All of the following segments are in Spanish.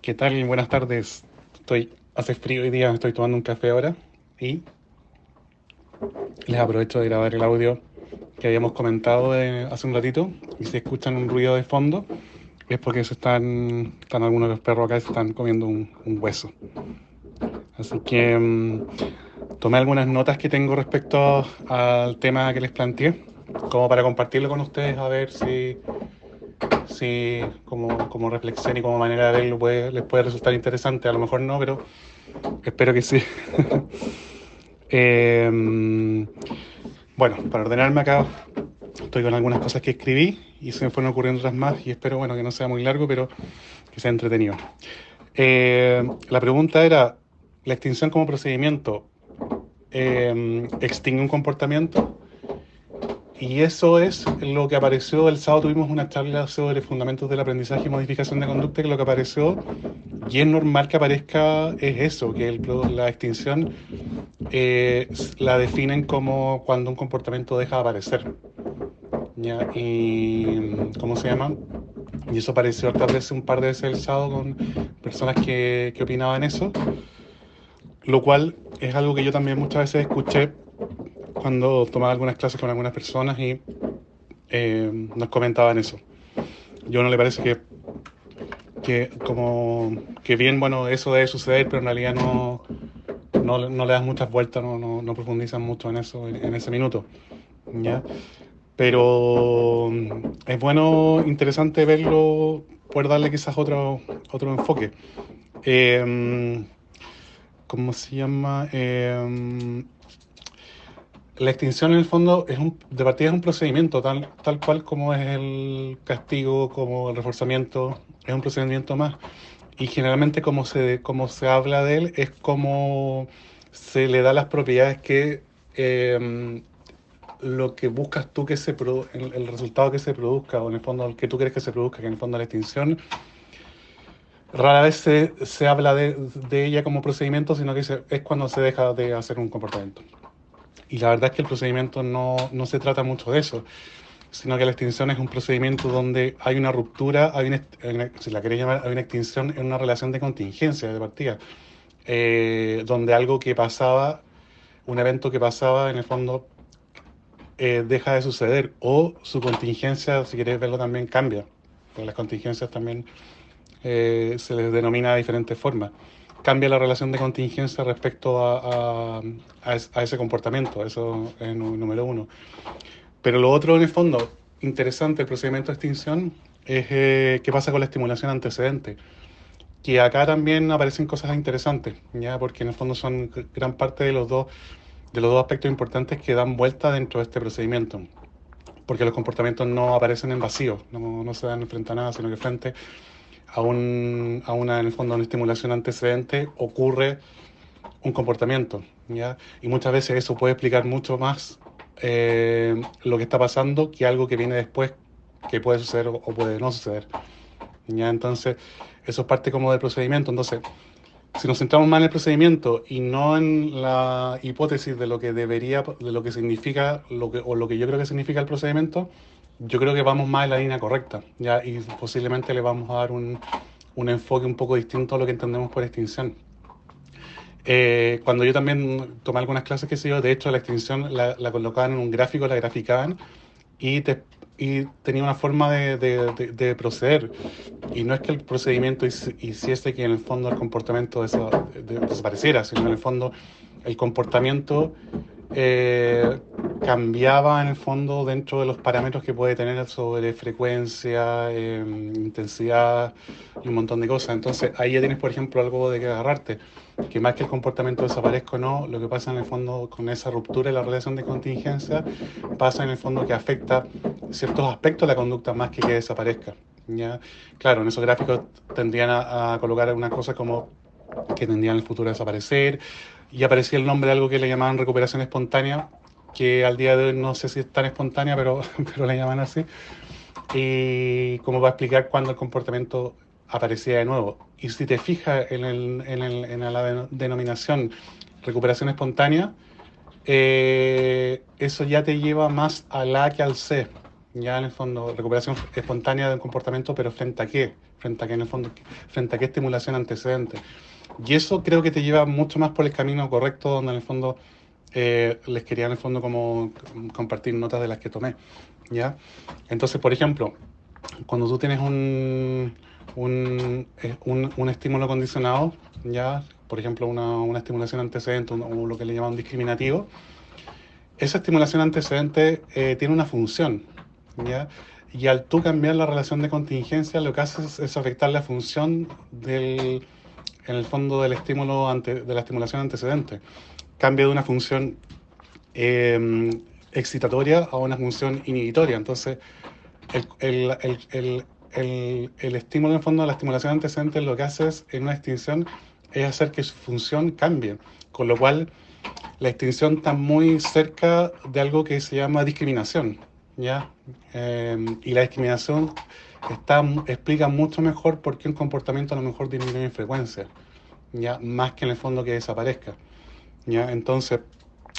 ¿Qué tal? Buenas tardes. Hace frío hoy día, estoy tomando un café ahora y les aprovecho de grabar el audio que habíamos comentado hace un ratito. Y si escuchan un ruido de fondo, es porque están algunos de los perros acá y se están comiendo un hueso. Así que tomé algunas notas que tengo respecto al tema que les planteé, como para compartirlo con ustedes, a ver si como reflexión y como manera de verlo les puede resultar interesante. A lo mejor no, pero espero que sí. Eh, bueno, para ordenarme acá, estoy con algunas cosas que escribí y se me fueron ocurriendo otras más y espero, bueno, que no sea muy largo, pero que sea entretenido. La pregunta era, ¿la extinción como procedimiento extingue un comportamiento? Y eso es lo que apareció el sábado. Tuvimos una charla sobre fundamentos del aprendizaje y modificación de conducta, que lo que apareció, y es normal que aparezca, es eso, que la extinción la definen como cuando un comportamiento deja de aparecer. ¿Ya? Y ¿cómo se llama? Y eso apareció otras veces, un par de veces el sábado con personas que opinaban eso, lo cual es algo que yo también muchas veces escuché cuando tomaba algunas clases con algunas personas y nos comentaban eso. Yo no le parece que bien, bueno, eso debe suceder, pero en realidad no le das muchas vueltas, no profundizan mucho en eso en ese minuto. ¿Ya? Pero es bueno, interesante verlo, poder darle quizás otro enfoque. Eh, ¿Cómo se llama? La extinción en el fondo de partida es un procedimiento, tal cual como es el castigo, como el reforzamiento, es un procedimiento más. Y generalmente como se habla de él es como se le da las propiedades que lo que buscas tú el resultado que se produzca, o en el fondo el que tú quieres que se produzca, que en el fondo la extinción, rara vez se habla de ella como procedimiento, sino que es cuando se deja de hacer un comportamiento. Y la verdad es que el procedimiento no se trata mucho de eso, sino que la extinción es un procedimiento donde hay una ruptura, si la queréis llamar, hay una extinción en una relación de contingencia de partida, donde algo que pasaba, un evento que pasaba, en el fondo deja de suceder o su contingencia, si queréis verlo también, cambia. Porque las contingencias también se les denomina de diferentes formas. Cambia la relación de contingencia respecto a ese comportamiento, eso es número uno. Pero lo otro, en el fondo, interesante el procedimiento de extinción es qué pasa con la estimulación antecedente. Que acá también aparecen cosas interesantes, ¿ya? Porque en el fondo son gran parte de los dos aspectos importantes que dan vuelta dentro de este procedimiento, porque los comportamientos no aparecen en vacío, no se dan frente a nada, sino que frente en el fondo, una estimulación antecedente ocurre un comportamiento, ¿ya? Y muchas veces eso puede explicar mucho más lo que está pasando que algo que viene después, que puede suceder o puede no suceder, ¿ya? Entonces, eso es parte como del procedimiento. Entonces, si nos centramos más en el procedimiento y no en la hipótesis de lo que significa, o lo que yo creo que significa el procedimiento, yo creo que vamos más en la línea correcta, ¿ya? Y posiblemente le vamos a dar un enfoque un poco distinto a lo que entendemos por extinción. Cuando yo también tomé algunas clases que sé yo, de hecho la extinción la colocaban en un gráfico, la graficaban y, y tenía una forma de proceder. Y no es que el procedimiento hiciese que en el fondo el comportamiento desapareciera, sino en el fondo el comportamiento eh, cambiaba en el fondo dentro de los parámetros que puede tener sobre frecuencia, intensidad y un montón de cosas. Entonces ahí ya tienes, por ejemplo, algo de que agarrarte, que más que el comportamiento desaparezca o no, lo que pasa en el fondo con esa ruptura de la relación de contingencia, pasa en el fondo que afecta ciertos aspectos de la conducta más que desaparezca. ¿Ya? Claro, en esos gráficos tendrían a colocar algunas cosas como que tendrían en el futuro a desaparecer, y aparecía el nombre de algo que le llamaban recuperación espontánea, que al día de hoy no sé si es tan espontánea, pero, pero le llaman así, y como va a explicar cuándo el comportamiento aparecía de nuevo. Y si te fijas en la denominación recuperación espontánea, eso ya te lleva más al A que al C, ya en el fondo, recuperación espontánea del comportamiento, pero ¿frente a qué? Frente a qué en el fondo, frente a qué estimulación antecedente. Y eso creo que te lleva mucho más por el camino correcto, donde en el fondo les quería en el fondo como compartir notas de las que tomé, ¿ya? Entonces, por ejemplo, cuando tú tienes un estímulo condicionado, ¿ya? Por ejemplo, una estimulación antecedente o lo que le llaman discriminativo, esa estimulación antecedente tiene una función, ¿ya? Y al tú cambiar la relación de contingencia, lo que haces es afectar la función en el fondo del estímulo de la estimulación antecedente. Cambia de una función excitatoria a una función inhibitoria. Entonces, el, el, el, el, el estímulo en el fondo de la estimulación antecedente lo que hace es, en una extinción es hacer que su función cambie, con lo cual la extinción está muy cerca de algo que se llama discriminación, ¿ya? Y la discriminación explica mucho mejor por qué un comportamiento a lo mejor disminuye en frecuencia, ¿ya? Más que en el fondo que desaparezca, ¿ya? Entonces,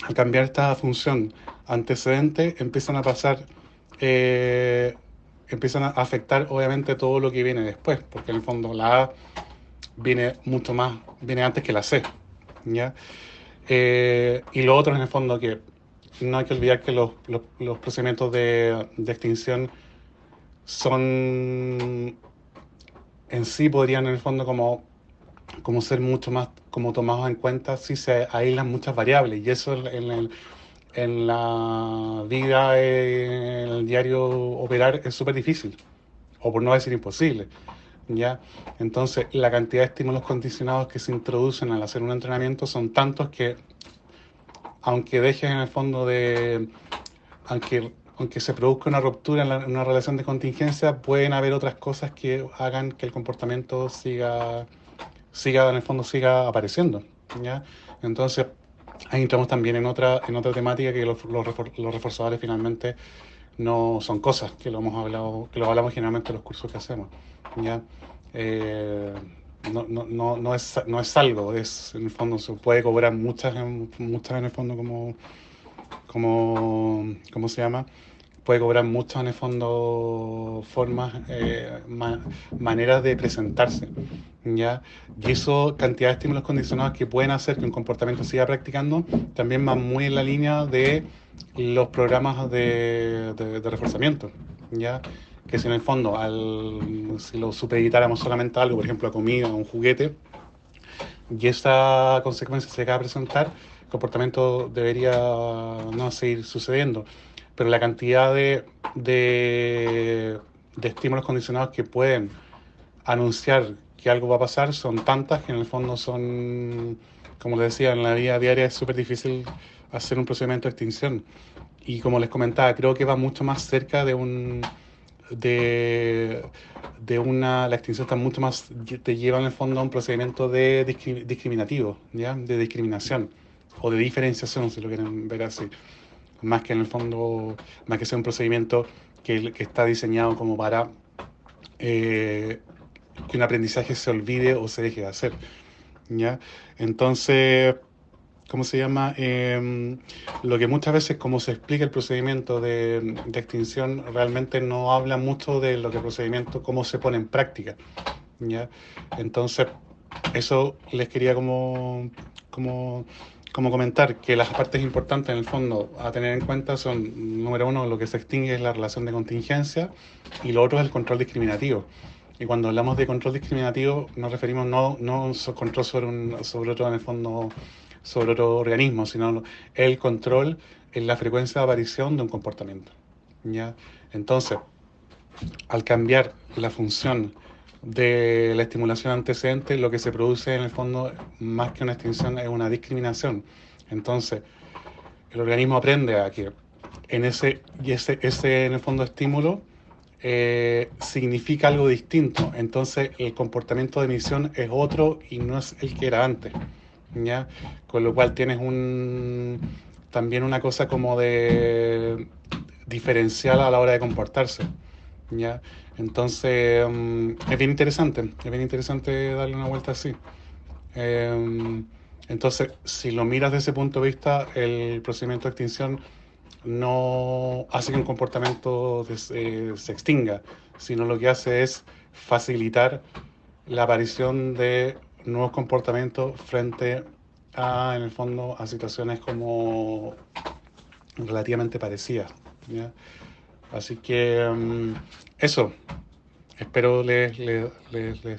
al cambiar esta función antecedente, eh, empiezan a afectar obviamente todo lo que viene después, porque en el fondo la A viene antes que la C, ¿ya? Y lo otro en el fondo que no hay que olvidar que los procedimientos de extinción son en sí podrían en el fondo como ser mucho más como tomados en cuenta si se aíslan muchas variables y eso en la vida, en el diario operar es súper difícil o por no decir imposible, ¿ya? Entonces la cantidad de estímulos condicionados que se introducen al hacer un entrenamiento son tantos que aunque dejes en el fondo aunque se produzca una ruptura en una relación de contingencia, pueden haber otras cosas que hagan que el comportamiento siga en el fondo siga apareciendo, ¿ya? Entonces, ahí entramos también en otra temática que los reforzadores finalmente no son cosas, que lo hablamos generalmente en los cursos que hacemos, ¿ya? Eh, no es algo, en el fondo se puede cobrar muchas en el fondo ¿cómo se llama? Puede cobrar muchas en el fondo formas, maneras de presentarse, ¿ya? Y eso, cantidad de estímulos condicionados que pueden hacer que un comportamiento siga practicando, también va muy en la línea de los programas de reforzamiento, ¿ya? Que si en el fondo, si lo supeditáramos solamente a algo, por ejemplo a comida, a un juguete, y esa consecuencia se llega a presentar, el comportamiento debería no seguir sucediendo. Pero la cantidad de estímulos condicionados que pueden anunciar que algo va a pasar son tantas que en el fondo son, como les decía, en la vida diaria es súper difícil hacer un procedimiento de extinción. Y como les comentaba, creo que va mucho más cerca de, la extinción está mucho más, te lleva en el fondo a un procedimiento discriminativo, ¿ya? De discriminación o de diferenciación, si lo quieren ver así. Más que en el fondo, más que sea un procedimiento que está diseñado como para eh, que un aprendizaje se olvide o se deje de hacer, ¿ya? Entonces, ¿cómo se llama? Lo que muchas veces, como se explica el procedimiento de extinción, realmente no habla mucho de lo que el procedimiento, cómo se pone en práctica, ¿ya? Entonces, eso les quería como comentar, que las partes importantes en el fondo a tener en cuenta son, número uno, lo que se extingue es la relación de contingencia y lo otro es el control discriminativo. Y cuando hablamos de control discriminativo nos referimos no control sobre otro en el fondo, sobre otro organismo, sino el control en la frecuencia de aparición de un comportamiento, ¿ya? Entonces, al cambiar la función de la estimulación antecedente, lo que se produce en el fondo, más que una extinción, es una discriminación. Entonces, el organismo aprende a que ese en el fondo estímulo significa algo distinto. Entonces, el comportamiento de emisión es otro y no es el que era antes, ¿ya? Con lo cual tienes también una cosa como de diferencial a la hora de comportarse, ¿ya? Entonces, es bien interesante darle una vuelta así. Eh, entonces, si lo miras desde ese punto de vista, el procedimiento de extinción no hace que un comportamiento se extinga, sino lo que hace es facilitar la aparición de nuevos comportamientos frente a, en el fondo, a situaciones como relativamente parecidas. ¿Ya? Así que eso, espero les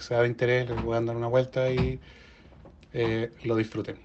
sea de interés, les puedan dar una vuelta y lo disfruten.